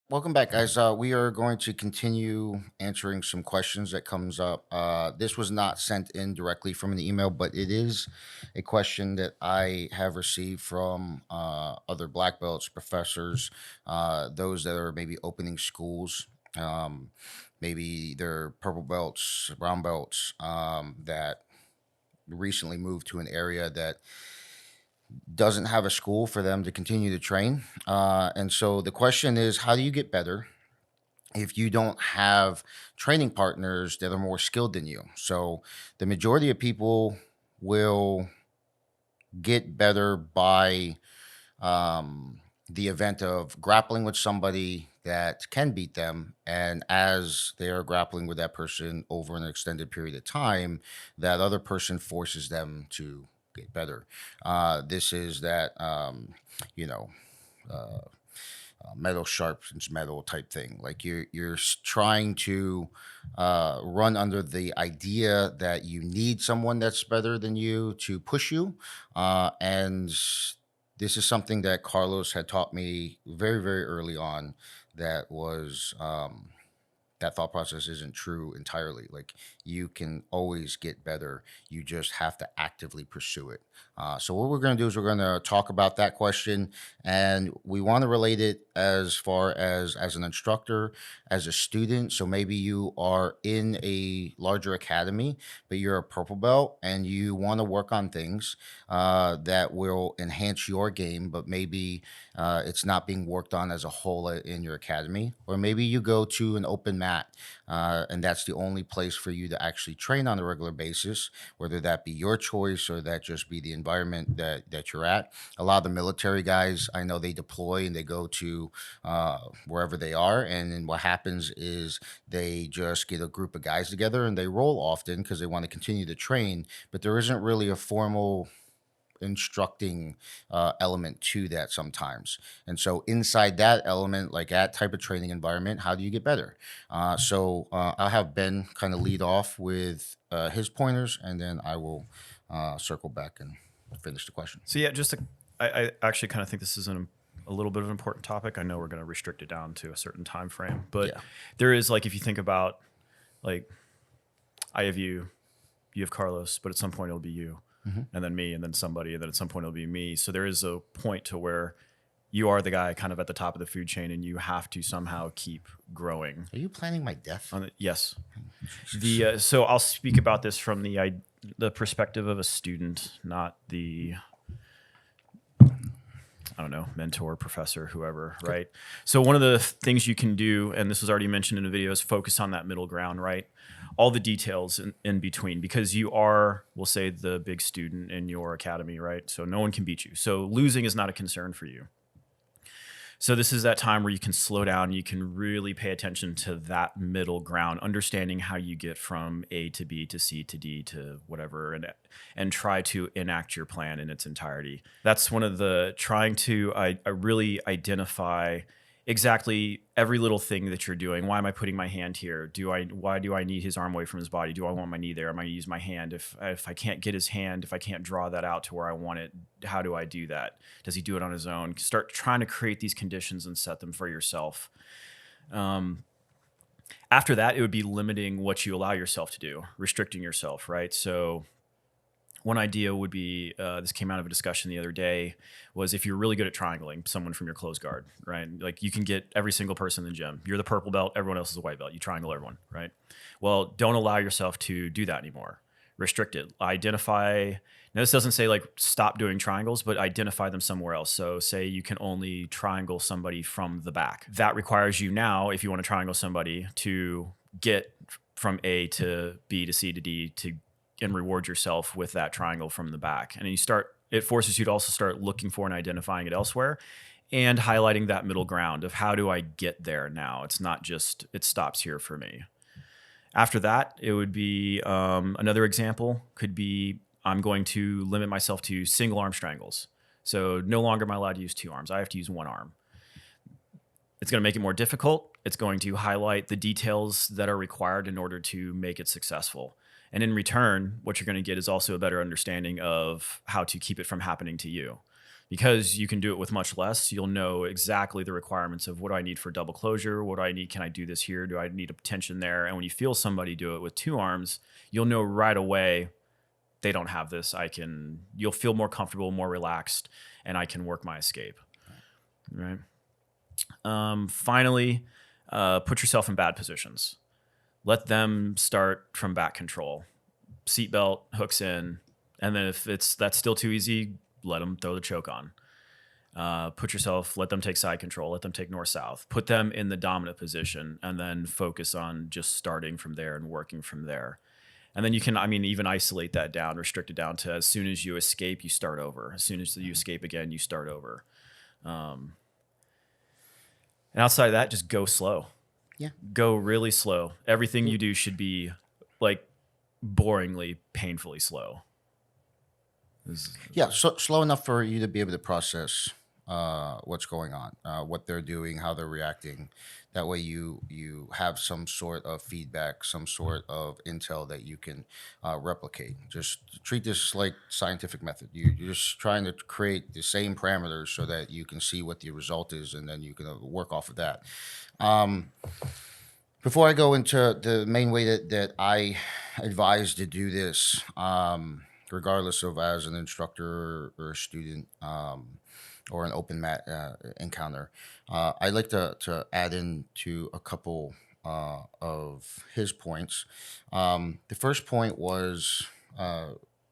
Welcome back, guys. We are going to continue answering some questions that comes up. This was not sent in directly from an email, but it is a question that I have received from other black belts, professors, those that are maybe opening schools. Maybe they're purple belts, brown belts that recently moved to an area that doesn't have a school for them to continue to train. And so the question is, how do you get better if you don't have training partners that are more skilled than you? So the majority of people will get better by the event of grappling with somebody that can beat them. And as they are grappling with that person over an extended period of time, that other person forces them to get better. This is that, you know, uh, metal sharpens metal type thing. Like trying to run under the idea that you need someone that's better than you to push you, and this is something that Carlos had taught me very very early on. That was that thought process isn't true entirely. Like you can always get better. You just have to actively pursue it. So what we're going to do is we're going to talk about that question, and we want to relate it as far as an instructor, as a student. So maybe you are in a larger academy, but you're a purple belt and you want to work on things that will enhance your game, but maybe it's not being worked on as a whole in your academy, or maybe you go to an open mat, and that's the only place for you to actually train on a regular basis, whether that be your choice or that just be the environment that you're at. A lot of the military guys, I know they deploy and they go to wherever they are, and then what happens is they just get a group of guys together and they roll often because they want to continue to train, but there isn't really a formal instructing element to that sometimes. And so inside that element, like that type of training environment, how do you get better? I'll have Ben kind of lead off with his pointers, and then I will circle back and finish the question. So yeah, I actually kind of think this is a little bit of an important topic. I know we're going to restrict it down to a certain time frame, but Yeah. there is, like, if you think about, like, I have you have Carlos, but at some point it'll be you, Mhm. and then me, and then somebody, and then at some point it'll be me. So there is a point to where you are the guy kind of at the top of the food chain, and you have to somehow keep growing. Are you planning my death? Yes. Jesus. So I'll speak about this from the perspective of a student, not the, I don't know, mentor, professor, whoever, right? So one of the things you can do, and this was already mentioned in the video, is focus on that middle ground, right? All the details in between, because you are, we'll say, the big student in your academy, right? So no one can beat you. So losing is not a concern for you. So this is that time where you can slow down, you can really pay attention to that middle ground, understanding how you get from A to B to C to D to whatever, and try to enact your plan in its entirety. That's one of the trying to I really identify exactly every little thing that you're doing. Why am I putting my hand here? Why do I need his arm away from his body? Do I want my knee there? Am I gonna use my hand? If I can't get his hand, if I can't draw that out to where I want it, how do I do that? Does he do it on his own? Start trying to create these conditions and set them for yourself. Um, After that, it would be limiting what you allow yourself to do, restricting yourself, right? So one idea would be, this came out of a discussion the other day, was if you're really good at triangling someone from your closed guard, right? Like you can get every single person in the gym. You're the purple belt, everyone else is a white belt. You triangle everyone, right? Well, don't allow yourself to do that anymore. Restrict it. Identify. Now, this doesn't say like stop doing triangles, but identify them somewhere else. So say you can only triangle somebody from the back. That requires you now, if you want to triangle somebody, to get from A to B to C to D to and reward yourself with that triangle from the back. And it forces you to also start looking for and identifying it elsewhere and highlighting that middle ground of how do I get there now? It's not just, it stops here for me. After that, it would be another example could be I'm going to limit myself to single arm strangles. So no longer am I allowed to use two arms. I have to use one arm. It's going to make it more difficult. It's going to highlight the details that are required in order to make it successful. And in return, what you're going to get is also a better understanding of how to keep it from happening to you. Because you can do it with much less, you'll know exactly the requirements of what do I need for double closure, what do I need, can I do this here, do I need a tension there? And when you feel somebody do it with 2 arms, you'll know right away they don't have this. You'll feel more comfortable, more relaxed, and I can work my escape. Right. Finally, put yourself in bad positions. Let them start from back control. Seatbelt, hooks in, and then if that's still too easy, let them throw the choke on. Let them take side control, let them take north-south. Put them in the dominant position, and then focus on just starting from there and working from there. And then you can, even isolate that down, restrict it down to as soon as you escape, you start over. As soon as you escape again, you start over. And outside of that, just go slow. Yeah. Go really slow. Everything you do should be like boringly, painfully slow. Yeah, so slow enough for you to be able to process what's going on, what they're doing, how they're reacting. That way, you have some sort of feedback, some sort of intel that you can replicate. Just treat this like scientific method. You're just trying to create the same parameters so that you can see what the result is, and then you can work off of that. Before I go into the main way that I advise to do this, regardless of as an instructor or a student, or an open mat encounter, I'd like to add in to a couple of his points. The first point was,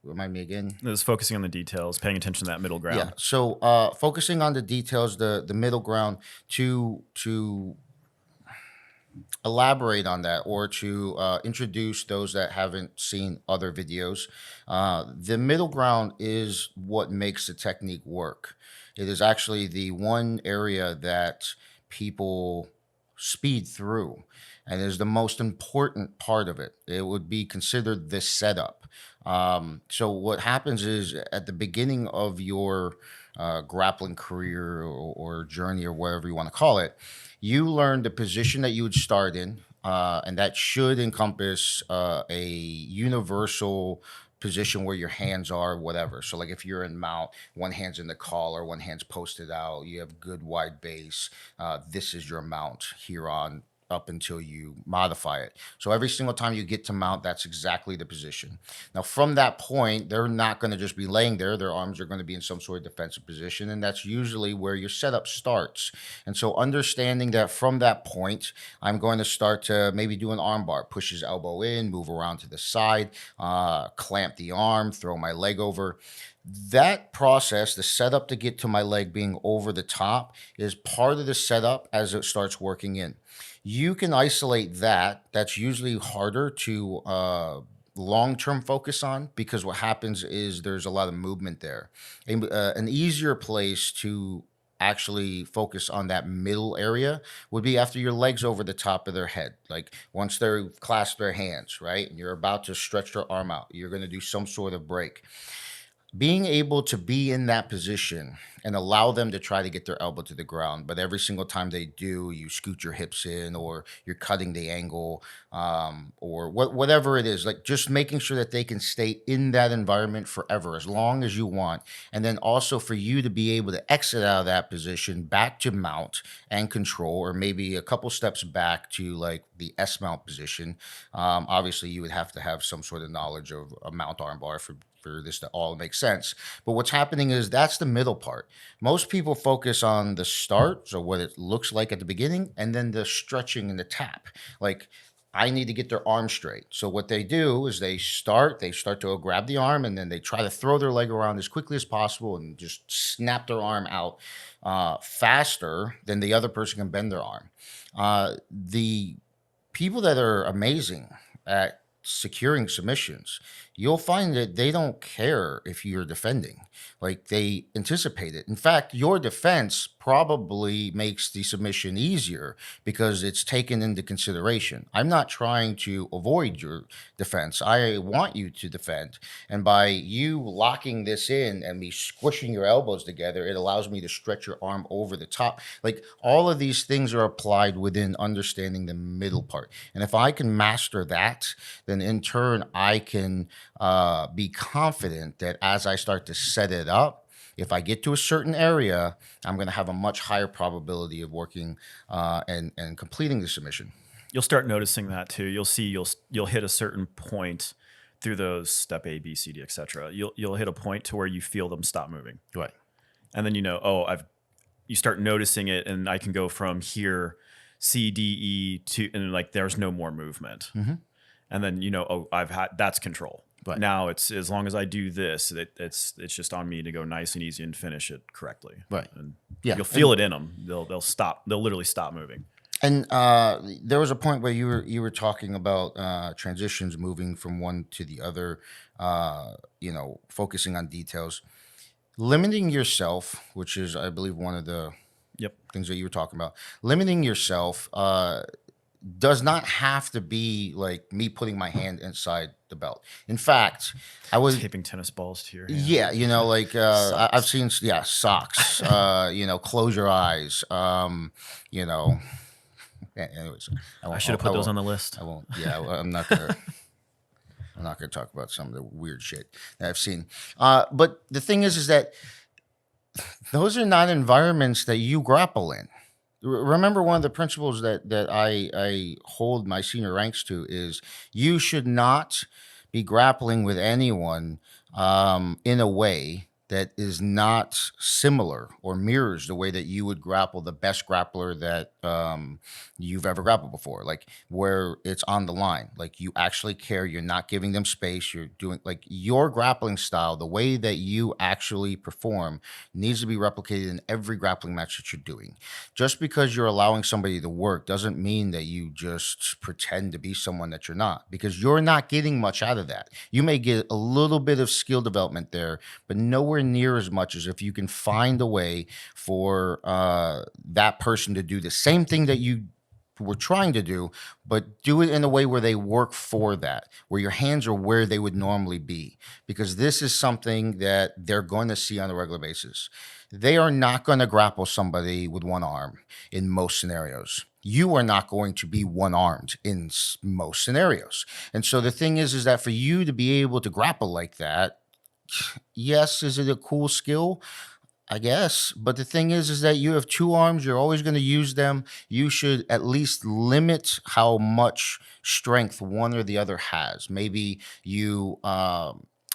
remind me again. It was focusing on the details, paying attention to that middle ground. Yeah. So focusing on the details, the middle ground, to elaborate on that, or to introduce those that haven't seen other videos. The middle ground is what makes the technique work. It is actually the one area that people speed through, and is the most important part of it. It would be considered the setup. So what happens is, at the beginning of your grappling career, or journey, or whatever you want to call it, you learn the position that you would start in, and that should encompass a universal position where your hands are, whatever. So like if you're in mount, one hand's in the collar, one hand's posted out, you have good wide base. This is your mount here on up until you modify it. So every single time you get to mount, that's exactly the position. Now, from that point, they're not going to just be laying there. Their arms are going to be in some sort of defensive position, and that's usually where your setup starts. And so understanding that from that point, I'm going to start to maybe do an arm bar, push his elbow in, move around to the side, clamp the arm, throw my leg over. That process, the setup to get to my leg being over the top, is part of the setup as it starts working in. You can isolate that. That's usually harder to long-term focus on, because what happens is there's a lot of movement there. An easier place to actually focus on that middle area would be after your legs over the top of their head. Like once they're clasped their hands, right? And you're about to stretch their arm out, you're going to do some sort of break. Being able to be in that position and allow them to try to get their elbow to the ground, but every single time they do, you scoot your hips in, or you're cutting the angle, or whatever it is, like just making sure that they can stay in that environment forever, as long as you want. And then also for you to be able to exit out of that position back to mount and control, or maybe a couple steps back to like the S mount position. Obviously, you would have to have some sort of knowledge of a mount arm bar for this to all make sense. But what's happening is that's the middle part. Most people focus on the start, so what it looks like at the beginning, and then the stretching and the tap. Like, I need to get their arm straight. So what they do is they start to grab the arm, and then they try to throw their leg around as quickly as possible and just snap their arm out faster than the other person can bend their arm. The people that are amazing at securing submissions, you'll find that they don't care if you're defending. Like, they anticipate it. In fact, your defense probably makes the submission easier because it's taken into consideration. I'm not trying to avoid your defense. I want you to defend. And by you locking this in and me squishing your elbows together, it allows me to stretch your arm over the top. Like, all of these things are applied within understanding the middle part. And if I can master that, then in turn, I can be confident that as I start to set it up, If I get to a certain area, I'm going to have a much higher probability of working and completing the submission. You'll start noticing that too. You'll see you'll hit a certain point through those step A, B, C, D, etc. You'll hit a point to where you feel them stop moving. Right. And then you start noticing it, and I can go from here C, D, E to, and like there's no more movement. And then that's control. Right. Now it's, as long as I do this, it's just on me to go nice and easy and finish it correctly. Right. And Yeah. you'll feel it in them. They'll stop. They'll literally stop moving. And there was a point where you were talking about transitions, moving from one to the other, focusing on details, limiting yourself, which is, I believe, one of the things that you were talking about. Limiting yourself does not have to be like me putting my hand inside the belt. In fact, I was taping tennis balls to your hand. Yeah, I've seen socks. Close your eyes. Anyways, I should have put those on the list. I won't. Yeah, I'm not gonna. I'm not gonna talk about some of the weird shit that I've seen. But the thing is that those are not environments that you grapple in. Remember, one of the principles that I hold my senior ranks to is you should not be grappling with anyone in a way that is not similar or mirrors the way that you would grapple the best grappler that you've ever grappled before, like where it's on the line, like you actually care, you're not giving them space, you're doing like your grappling style, the way that you actually perform needs to be replicated in every grappling match that you're doing. Just because you're allowing somebody to work doesn't mean that you just pretend to be someone that you're not, because you're not getting much out of that. You may get a little bit of skill development there, but nowhere near as much as if you can find a way for that person to do the same thing that you were trying to do, but do it in a way where they work for that, where your hands are where they would normally be, because this is something that they're going to see on a regular basis. They are not going to grapple somebody with one arm in most scenarios. You are not going to be one-armed in most scenarios. And so the thing is that for you to be able to grapple like that, yes, is it a cool skill? I guess. But the thing is that you have two arms. You're always going to use them. You should at least limit how much strength one or the other has. Maybe you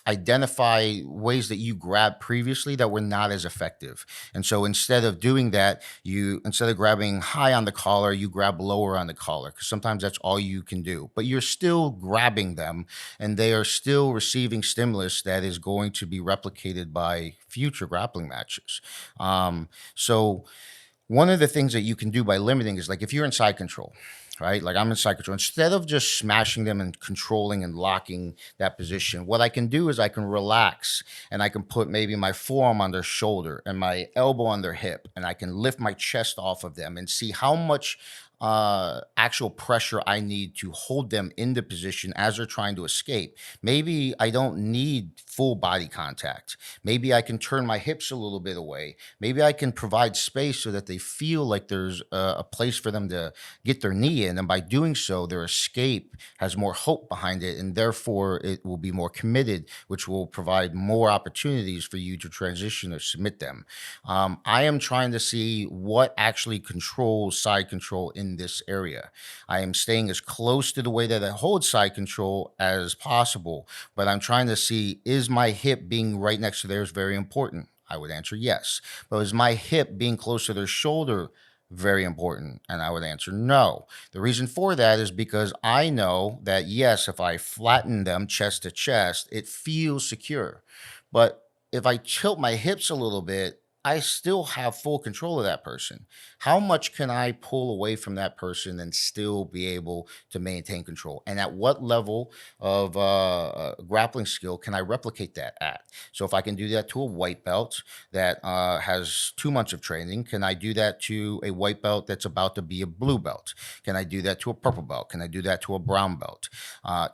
identify ways that you grabbed previously that were not as effective. And so instead of doing that, instead of grabbing high on the collar, you grab lower on the collar, because sometimes that's all you can do. But you're still grabbing them, and they are still receiving stimulus that is going to be replicated by future grappling matches. So one of the things that you can do by limiting is, like, if you're in side control, right? Like I'm in side control. Instead of just smashing them and controlling and locking that position, what I can do is I can relax, and I can put maybe my forearm on their shoulder and my elbow on their hip, and I can lift my chest off of them and see how much actual pressure I need to hold them in the position as they're trying to escape. Maybe I don't need full body contact. Maybe I can turn my hips a little bit away. Maybe I can provide space so that they feel like there's a place for them to get their knee in. And by doing so, their escape has more hope behind it, and therefore it will be more committed, which will provide more opportunities for you to transition or submit them. I am trying to see what actually controls side control in this area. I am staying as close to the way that I hold side control as possible, but I'm trying to see, is my hip being right next to theirs very important? I would answer yes. But is my hip being close to their shoulder very important? And I would answer no. The reason for that is because I know that, yes, if I flatten them chest to chest, it feels secure. But if I tilt my hips a little bit, I still have full control of that person. How much can I pull away from that person and still be able to maintain control? And at what level of grappling skill can I replicate that at? So if I can do that to a white belt that has 2 months of training, can I do that to a white belt that's about to be a blue belt? Can I do that to a purple belt? Can I do that to a brown belt?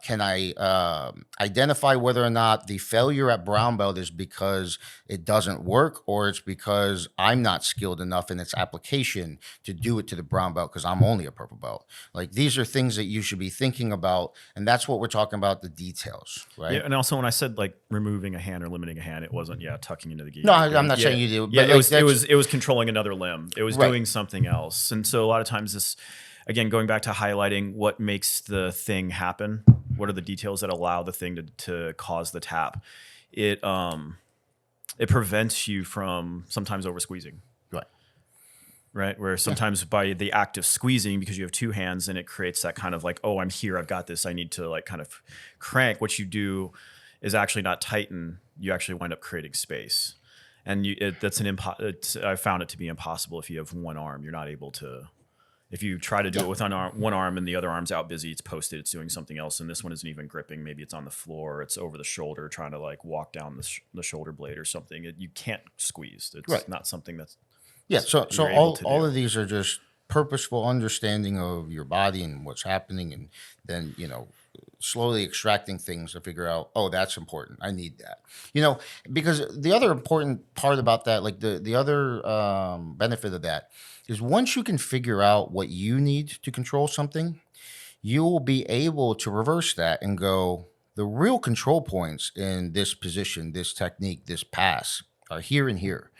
Can I identify whether or not the failure at brown belt is because it doesn't work, or it's because because I'm not skilled enough in its application to do it to the brown belt because I'm only a purple belt. Like these are things that you should be thinking about, and that's what we're talking about, the details, right? Yeah, and also when I said like removing a hand or limiting a hand, it wasn't tucking into the gi. No, I'm not saying you do. Yeah, But it was controlling another limb. It was Right. doing something else. And so a lot of times this, again, going back to highlighting what makes the thing happen, what are the details that allow the thing to cause the tap? It prevents you from sometimes over squeezing. Right. Where sometimes by the act of squeezing, because you have two hands, and it creates that kind of like, oh, I'm here, I've got this, I need to like kind of crank. What you do is actually not tighten. You actually wind up creating space. And I found it to be impossible if you have one arm. You're not able to, if you try to do it with one arm and the other arm's out busy, it's posted, it's doing something else. And this one isn't even gripping. Maybe it's on the floor, it's over the shoulder, trying to like walk down the shoulder blade or something. You can't squeeze. It's not something that's, so all of these are just purposeful understanding of your body and what's happening, and then slowly extracting things to figure out, oh, that's important, I need that, because the other important part about that, like the other benefit of that is once you can figure out what you need to control something, you will be able to reverse that and go, the real control points in this position, this technique, this pass are here and here.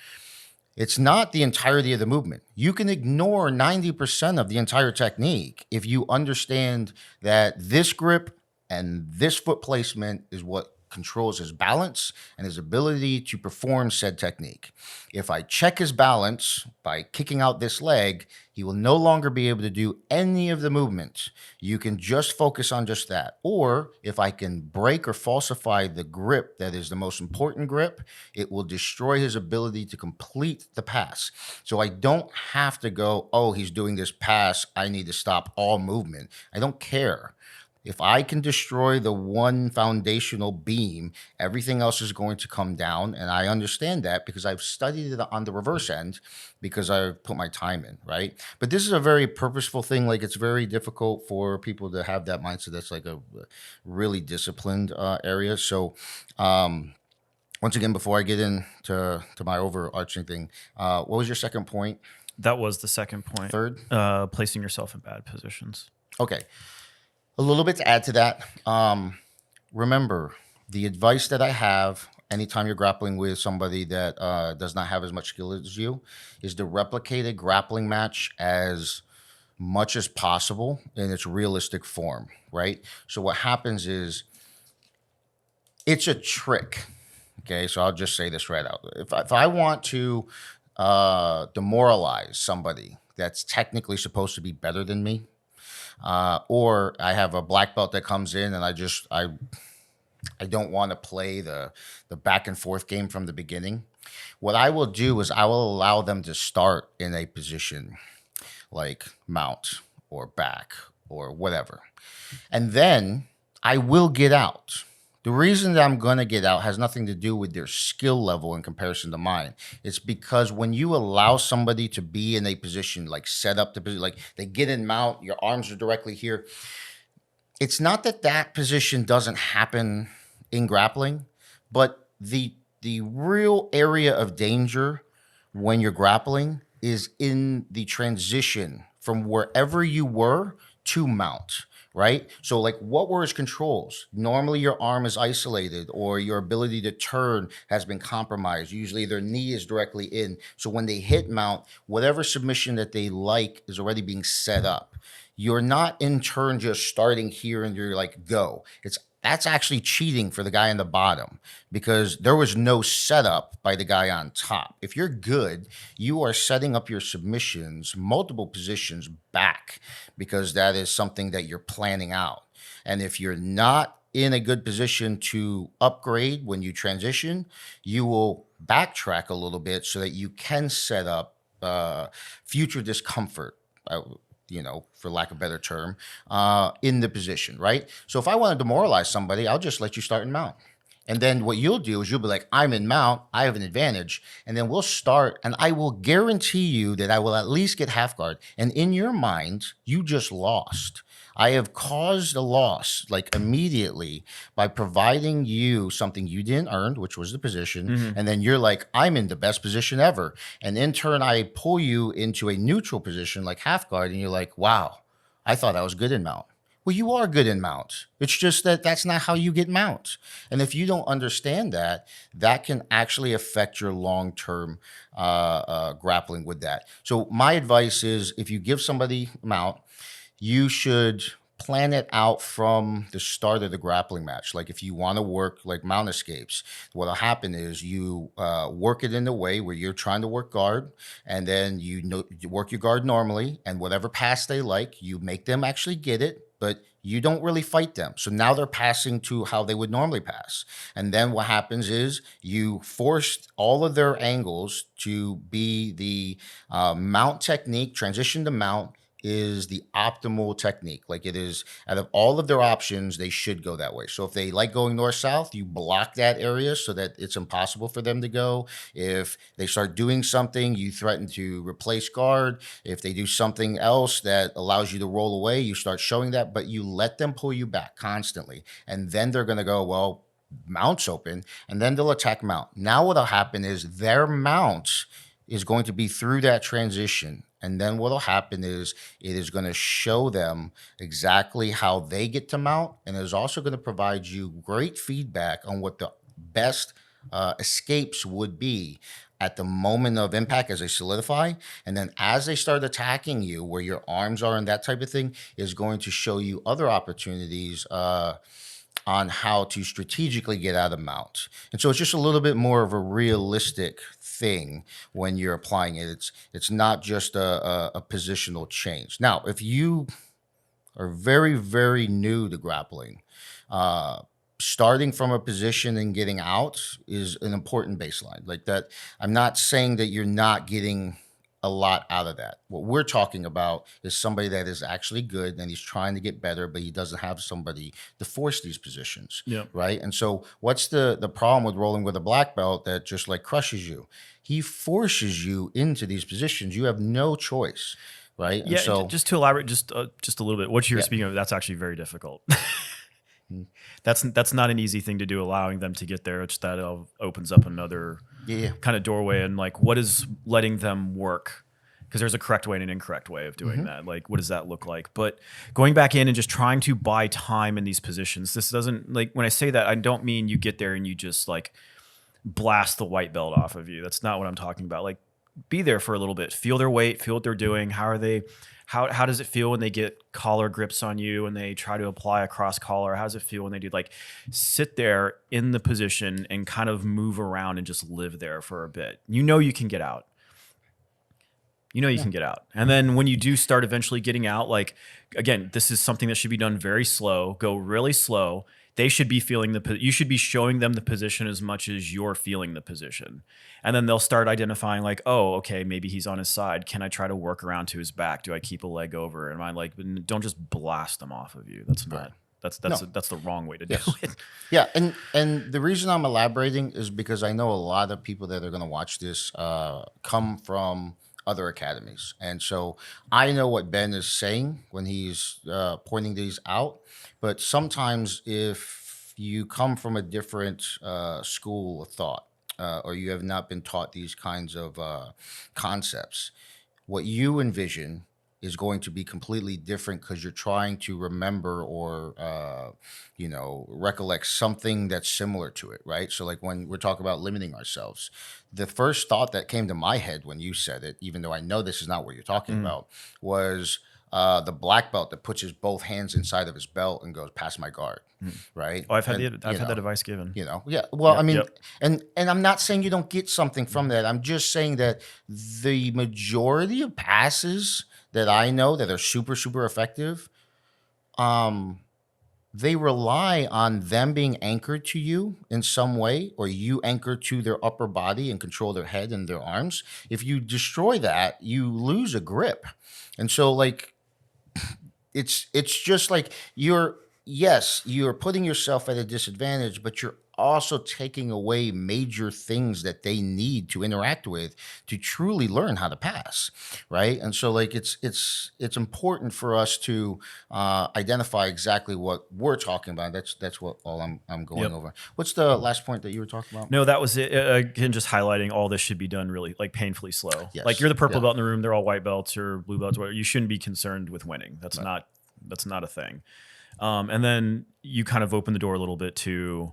It's not the entirety of the movement. You can ignore 90% of the entire technique if you understand that this grip and this foot placement is what controls his balance and his ability to perform said technique. If I check his balance by kicking out this leg, he will no longer be able to do any of the movements. You can just focus on just that. Or if I can break or falsify the grip that is the most important grip, it will destroy his ability to complete the pass. So I don't have to go, oh, he's doing this pass, I need to stop all movement. I don't care. If I can destroy the one foundational beam, everything else is going to come down. And I understand that because I've studied it on the reverse end because I've put my time in, right? But this is a very purposeful thing. Like, it's very difficult for people to have that mindset. That's like a really disciplined area. So once again, before I get into my overarching thing, what was your second point? That was the second point. Third? Placing yourself in bad positions. Okay. A little bit to add to that. Remember, the advice that I have anytime you're grappling with somebody that does not have as much skill as you is to replicate a grappling match as much as possible in its realistic form, right? So what happens is it's a trick. Okay, so I'll just say this right out. If I want to demoralize somebody that's technically supposed to be better than me, or I have a black belt that comes in and I don't want to play the back and forth game from the beginning. What I will do is I will allow them to start in a position like mount or back or whatever. And then I will get out. The reason that I'm going to get out has nothing to do with their skill level in comparison to mine. It's because when you allow somebody to be in a position, like set up the position, like they get in mount, your arms are directly here. It's not that that position doesn't happen in grappling, but the real area of danger when you're grappling is in the transition from wherever you were to mount. Right? So like, what were his controls? Normally your arm is isolated or your ability to turn has been compromised. Usually their knee is directly in. So when they hit mount, whatever submission that they like is already being set up. You're not in turn just starting here and you're like, go. That's actually cheating for the guy on the bottom because there was no setup by the guy on top. If you're good, you are setting up your submissions, multiple positions back because that is something that you're planning out. And if you're not in a good position to upgrade when you transition, you will backtrack a little bit so that you can set up future discomfort. For lack of a better term, in the position, right? So if I want to demoralize somebody, I'll just let you start in mount. And then what you'll do is you'll be like, I'm in mount, I have an advantage. And then we'll start, and I will guarantee you that I will at least get half guard. And in your mind, you just lost. I have caused a loss like immediately by providing you something you didn't earn, which was the position. And then you're like, I'm in the best position ever. And in turn, I pull you into a neutral position like half guard. And you're like, wow, I thought I was good in mount. Well, you are good in mount. It's just that that's not how you get mount. And if you don't understand that, that can actually affect your long-term grappling with that. So my advice is if you give somebody mount, you should plan it out from the start of the grappling match. Like if you want to work like mount escapes, what'll happen is you work it in the way where you're trying to work guard, and then you work your guard normally, and whatever pass they like, you make them actually get it, but you don't really fight them. So now they're passing to how they would normally pass. And then what happens is you force all of their angles to be the mount technique, transition to mount, is the optimal technique. Like it is, out of all of their options, they should go that way. So if they like going north-south, you block that area so that it's impossible for them to go. If they start doing something, you threaten to replace guard. If they do something else that allows you to roll away, you start showing that, but you let them pull you back constantly. And then they're going to go, well, mount's open, and then they'll attack mount. Now what'll happen is their mount is going to be through that transition. And then what'll happen is it is going to show them exactly how they get to mount. And it is also going to provide you great feedback on what the best escapes would be at the moment of impact as they solidify. And then as they start attacking you, where your arms are and that type of thing, is going to show you other opportunities on how to strategically get out of mount. And so it's just a little bit more of a realistic thing when you're applying it. It's not just a positional change. Now, if you are very, very new to grappling, starting from a position and getting out is an important baseline. Like that, I'm not saying that you're not getting a lot out of that. What we're talking about is somebody that is actually good and he's trying to get better, but he doesn't have somebody to force these positions. Right. And so what's the problem with rolling with a black belt that just like crushes you? He forces you into these positions. You have no choice. Right. And Yeah. so Just to elaborate just a little bit, what you're speaking of, that's actually very difficult. That's not an easy thing to do, allowing them to get there. It's that opens up another kind of doorway, and like, what is letting them work? Because there's a correct way and an incorrect way of doing that. Like, what does that look like? But going back in and just trying to buy time in these positions, this doesn't, like, when I say that, I don't mean you get there and you just like blast the white belt off of you. That's not what I'm talking about. Like, be there for a little bit, feel their weight, feel what they're doing. How are they? How does it feel when they get collar grips on you and they try to apply a cross collar? How does it feel when they do, like, sit there in the position and kind of move around and just live there for a bit? You know you can get out. You know you can get out. And then when you do start eventually getting out, like, again, this is something that should be done very slow, go really slow. They should be feeling you should be showing them the position as much as you're feeling the position. And then they'll start identifying like, oh, okay, maybe he's on his side. Can I try to work around to his back? Do I keep a leg over? Am I like, don't just blast them off of you. That's not, that's the wrong way to do it. Yeah. And the reason I'm elaborating is because I know a lot of people that are going to watch this come from other academies. And so I know what Ben is saying when he's pointing these out. But sometimes if you come from a different school of thought, or you have not been taught these kinds of concepts, what you envision is going to be completely different because you're trying to remember or, recollect something that's similar to it, right? So like when we're talking about limiting ourselves, the first thought that came to my head when you said it, even though I know this is not what you're talking about, was the black belt that puts his both hands inside of his belt and goes past my guard, right? Oh, I've had that advice given. Well, I mean, and I'm not saying you don't get something from that. I'm just saying that the majority of passes that I know that are super, super effective, they rely on them being anchored to you in some way, or you anchor to their upper body and control their head and their arms. If you destroy that, you lose a grip. And so like, it's just like you're putting yourself at a disadvantage, but you're also taking away major things that they need to interact with to truly learn how to pass, right? And so like it's important for us to identify exactly what we're talking about. That's what all I'm going Yep. over. What's the last point that you were talking about? No, that was it. Again, just highlighting all this should be done really like painfully slow. Yes. Like you're the purple Yeah. belt in the room, they're all white belts or blue belts. Whatever. You shouldn't be concerned with winning. That's not a thing. And then you kind of open the door a little bit to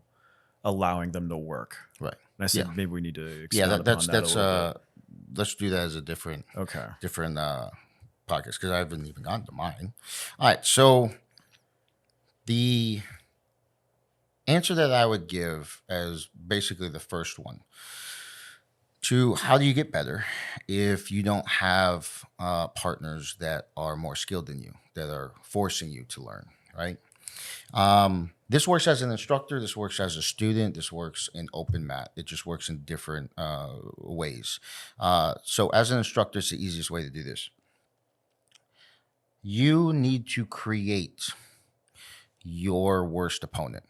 allowing them to work. Right. And I said Yeah. maybe we need to Yeah, expand that's upon that a little bit. let's do that as a different Okay. podcast because I haven't even gotten to mine. All right, so the answer that I would give as basically the first one to how do you get better if you don't have partners that are more skilled than you, that are forcing you to learn, right? This works as an instructor. This works as a student. This works in open mat. It just works in different ways. So as an instructor, it's the easiest way to do this. You need to create your worst opponent.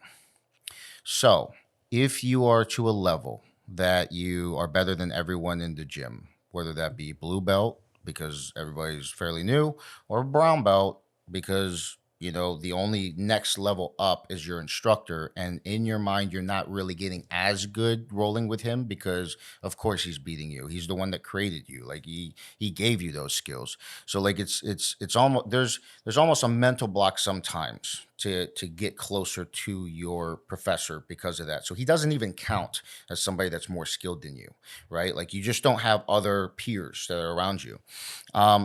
So if you are to a level that you are better than everyone in the gym, whether that be blue belt because everybody's fairly new, or brown belt because the only next level up is your instructor, and in your mind you're not really getting as good rolling with him because of course he's beating you. He's the one that created you. Like he gave you those skills. So like it's almost there's almost a mental block sometimes to get closer to your professor because of that. So he doesn't even count as somebody that's more skilled than you, right? Like you just don't have other peers that are around you.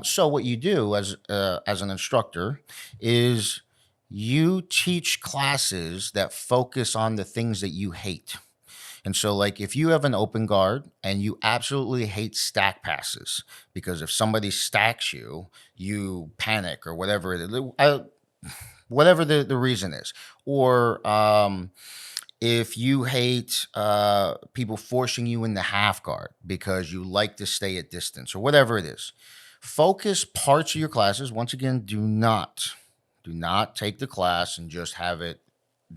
So what you do as an instructor is you teach classes that focus on the things that you hate. And so, like, if you have an open guard and you absolutely hate stack passes, because if somebody stacks you, you panic or whatever it is, whatever the reason is, or if you hate people forcing you in the half guard because you like to stay at distance or whatever it is, focus parts of your classes. Once again, do not take the class and just have it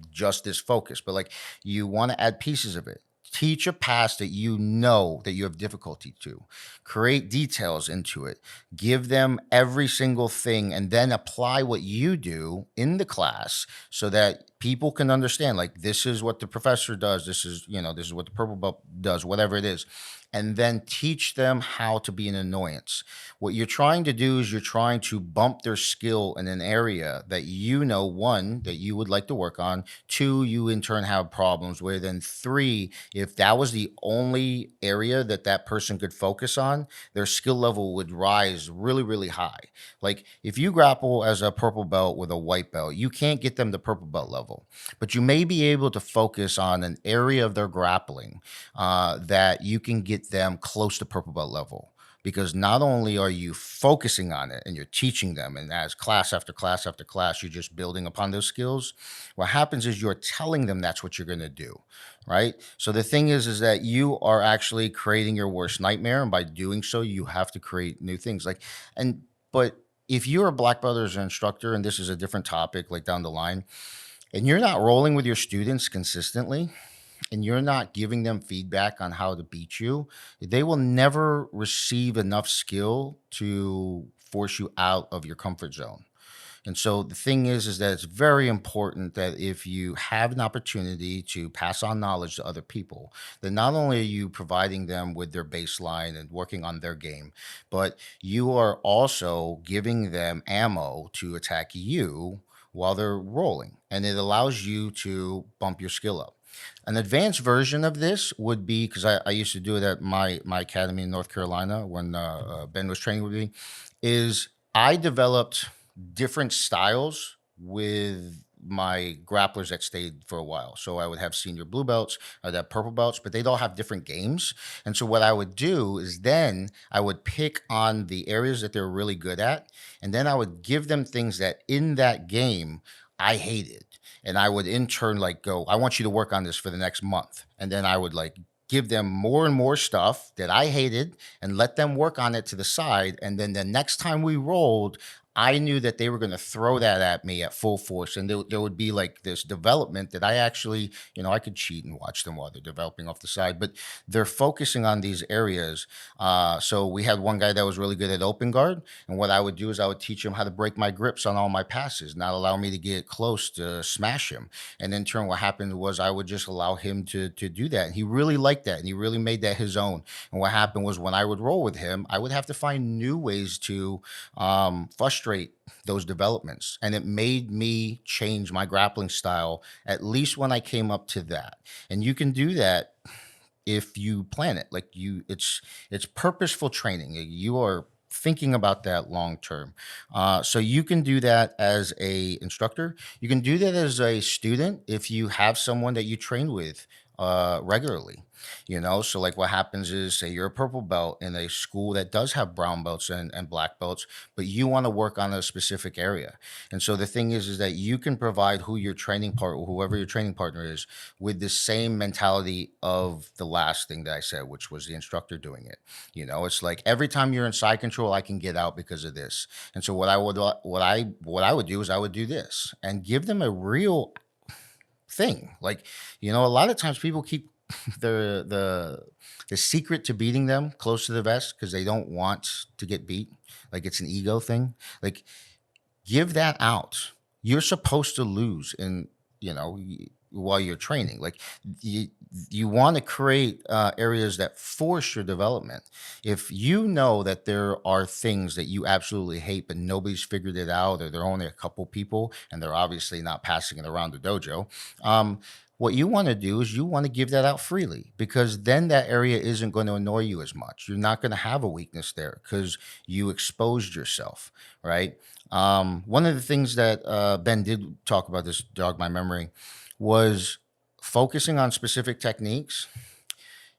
just this focus, but like you want to add pieces of it. Teach a pass that you know that you have difficulty to. Create details into it. Give them every single thing and then apply what you do in the class so that people can understand, like, this is what the professor does. This is what the purple belt does, whatever it is. And then teach them how to be an annoyance. What you're trying to do is you're trying to bump their skill in an area that one, that you would like to work on, two, you in turn have problems with, and three, if that was the only area that person could focus on, their skill level would rise really, really high. Like if you grapple as a purple belt with a white belt, you can't get them to purple belt level, but you may be able to focus on an area of their grappling that you can get them close to purple belt level, because not only are you focusing on it and you're teaching them, and as class after class after class, you're just building upon those skills. What happens is you're telling them that's what you're going to do, right? So the thing is that you are actually creating your worst nightmare, and by doing so, you have to create new things. But if you're a black belt or an instructor, and this is a different topic, like down the line, and you're not rolling with your students consistently, and you're not giving them feedback on how to beat you, they will never receive enough skill to force you out of your comfort zone. And so the thing is that it's very important that if you have an opportunity to pass on knowledge to other people, then not only are you providing them with their baseline and working on their game, but you are also giving them ammo to attack you while they're rolling. And it allows you to bump your skill up. An advanced version of this would be, because I used to do it at my academy in North Carolina when Ben was training with me, is I developed different styles with my grapplers that stayed for a while. So I would have senior blue belts, I'd have purple belts, but they'd all have different games. And so what I would do is then I would pick on the areas that they're really good at, and then I would give them things that in that game I hated. And I would in turn go, I want you to work on this for the next month. And then I would give them more and more stuff that I hated and let them work on it to the side. And then the next time we rolled, I knew that they were going to throw that at me at full force, and there would be like this development that I actually, I could cheat and watch them while they're developing off the side, but they're focusing on these areas. So we had one guy that was really good at open guard, and what I would do is I would teach him how to break my grips on all my passes, not allow me to get close to smash him. And in turn, what happened was I would just allow him to do that. And he really liked that, and he really made that his own. And what happened was when I would roll with him, I would have to find new ways to frustrate those developments. And it made me change my grappling style, at least when I came up to that. And you can do that if you plan it. Like it's purposeful training. You are thinking about that long term. So you can do that as a instructor. You can do that as a student if you have someone that you train with regularly. So like what happens is, say you're a purple belt in a school that does have brown belts and black belts, but you want to work on a specific area. And so the thing is that you can provide whoever your training partner is, with the same mentality of the last thing that I said, which was the instructor doing it. It's like every time you're in side control, I can get out because of this. And so what I would do is I would do this and give them a real thing. Like, a lot of times people keep the secret to beating them close to the vest because they don't want to get beat. Like it's an ego thing. Like, give that out. You're supposed to lose while you're training. Like you want to create areas that force your development. If you know that there are things that you absolutely hate, but nobody's figured it out, or there are only a couple people and they're obviously not passing it around the dojo, what you want to do is you want to give that out freely, because then that area isn't going to annoy you as much. You're not going to have a weakness there because you exposed yourself, right? One of the things that Ben did talk about, this jogged my memory, was focusing on specific techniques.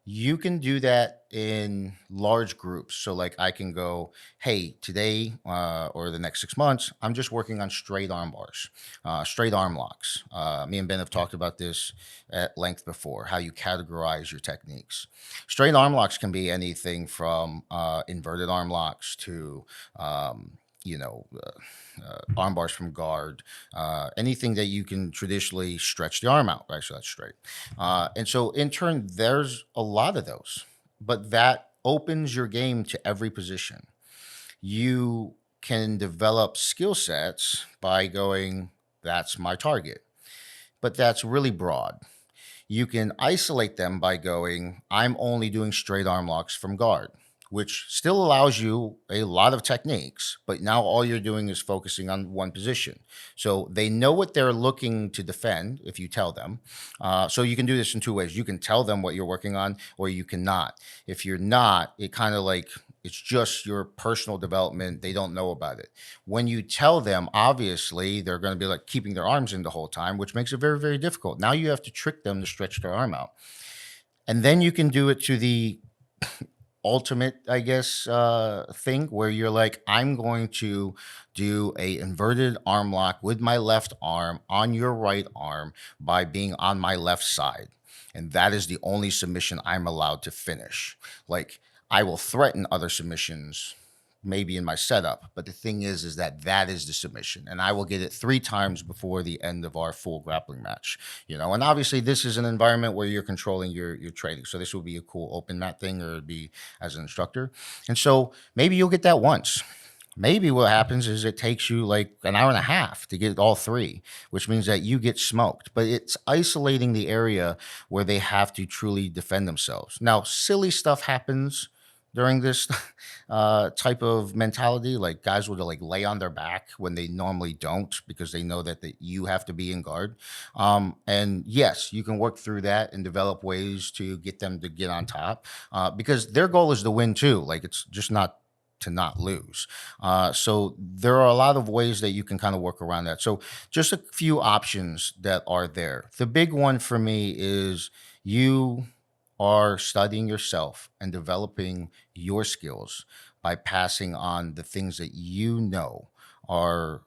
You can do that in large groups. So, like, I can go, hey, today or the next 6 months, I'm just working on straight arm bars, straight arm locks. Me and Ben have talked about this at length before, how you categorize your techniques. Straight arm locks can be anything from inverted arm locks to, arm bars from guard, anything that you can traditionally stretch the arm out, right? So that's straight. And so in turn, there's a lot of those, but that opens your game to every position. You can develop skill sets by going, that's my target, but that's really broad. You can isolate them by going, I'm only doing straight arm locks from guard, which still allows you a lot of techniques, but now all you're doing is focusing on one position. So they know what they're looking to defend if you tell them. So you can do this in two ways. You can tell them what you're working on, or you cannot. If you're not, it kind of like, it's just your personal development. They don't know about it. When you tell them, obviously, they're going to be like keeping their arms in the whole time, which makes it very, very difficult. Now you have to trick them to stretch their arm out. And then you can do it to the ultimate, I guess, thing where you're like, I'm going to do a inverted arm lock with my left arm on your right arm by being on my left side. And that is the only submission I'm allowed to finish. Like, I will threaten other submissions maybe in my setup, but the thing is that is the submission, and I will get it 3 times before the end of our full grappling match. And obviously this is an environment where you're controlling your training, so this will be a cool open mat thing, or it'd be as an instructor. And so maybe you'll get that once. Maybe what happens is it takes you like an hour and a half to get all 3, which means that you get smoked. But it's isolating the area where they have to truly defend themselves. Now, silly stuff happens during this type of mentality. Like, guys will like lay on their back when they normally don't, because they know that you have to be in guard. And yes, you can work through that and develop ways to get them to get on top, because their goal is to win too. Like, it's just not to not lose. So there are a lot of ways that you can kind of work around that. So just a few options that are there. The big one for me is you are studying yourself and developing your skills by passing on the things that you know are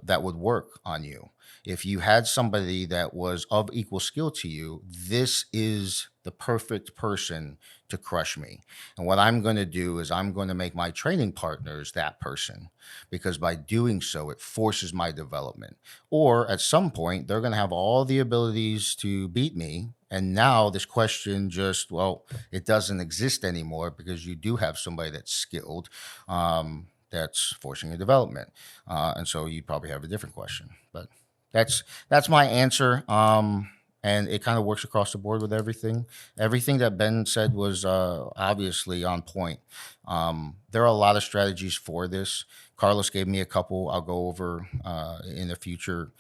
that would work on you. If you had somebody that was of equal skill to you, this is the perfect person to crush me. And what I'm going to do is I'm going to make my training partners that person, because by doing so, it forces my development. Or at some point, they're going to have all the abilities to beat me. And now this question just, well, it doesn't exist anymore, because you do have somebody that's skilled, that's forcing your development. And so you probably have a different question. But that's my answer. And it kind of works across the board with everything. Everything that Ben said was obviously on point. There are a lot of strategies for this. Carlos gave me a couple. I'll go over in a future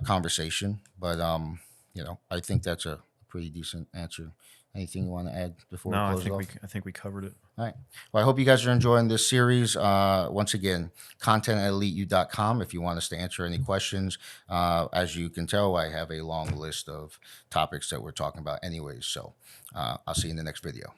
conversation. But I think that's a pretty decent answer. Anything you want to add before No, we I close it think off? I think we covered it. All right. Well, I hope you guys are enjoying this series. Once again, content@eliteu.com if you want us to answer any questions. As you can tell, I have a long list of topics that we're talking about anyways. So I'll see you in the next video.